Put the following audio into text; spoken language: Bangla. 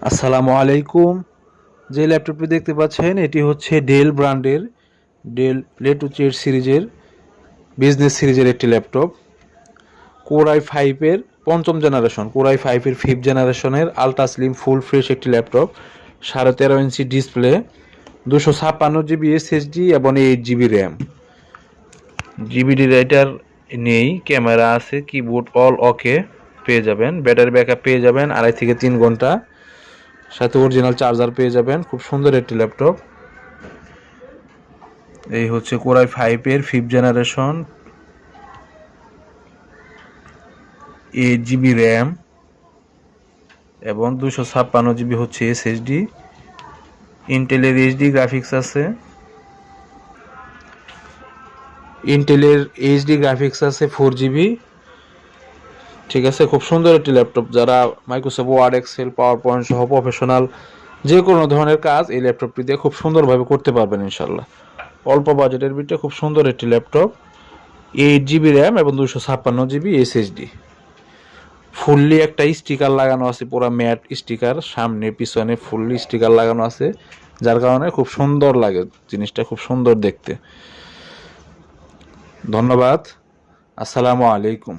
আসসালামু আলাইকুম। যে ল্যাপটপটি দেখতে পাচ্ছেন এটি হচ্ছে ডেল ব্র্যান্ডের ডেল লেটুচের সিরিজের বিজনেস সিরিজের একটি ল্যাপটপ। কোর আই ফাইভের পঞ্চম জেনারেশন, কোর আই ফাইভের ফিফথ জেনারেশনের আলট্রা স্লিম ফুল ফ্রেশ একটি laptop. 13.5 inch display, 256 GB SSD এবং 8 জিবি র্যাম। জিবিডি রাইটার নেই, ক্যামেরা আছে, কিবোর্ড অল ওকে পেয়ে যাবেন। ব্যাটারি ব্যাকআপ পেয়ে যাবেন 2.5 থেকে 3 ঘন্টা। সাথে অরিজিনাল চার্জার পেয়ে যাবেন। খুব সুন্দর একটি ল্যাপটপ। এই হচ্ছে কোর আই ফাইভের ফিফথ জেনারেশন, 8 জিবি র্যাম এবং 256 জিবি হচ্ছে এসএসডি। ইন্টেলের এইচডি গ্রাফিক্স আছে, ইন্টেলের এইচডি গ্রাফিক্স আছে 4 জিবি। ঠিক আছে, খুব সুন্দর একটি ল্যাপটপ। যারা Microsoft Word, Excel, PowerPoint সহ প্রফেশনাল যে কোনো ধরনের কাজ এই ল্যাপটপটি দিয়ে খুব সুন্দরভাবে করতে পারবেন ইনশাল্লাহ। অল্প বাজেটের ভিতরে খুব সুন্দর একটি ল্যাপটপ, 8 জিবি র্যাম এবং 256 জিবি এসএসডি। ফুললি একটা স্টিকার লাগানো আছে, পুরো ম্যাট স্টিকার, সামনে পিছনে ফুললি স্টিকার লাগানো আছে, যার কারণে খুব সুন্দর লাগে, জিনিসটা খুব সুন্দর দেখতে। ধন্যবাদ। আসসালামু আলাইকুম।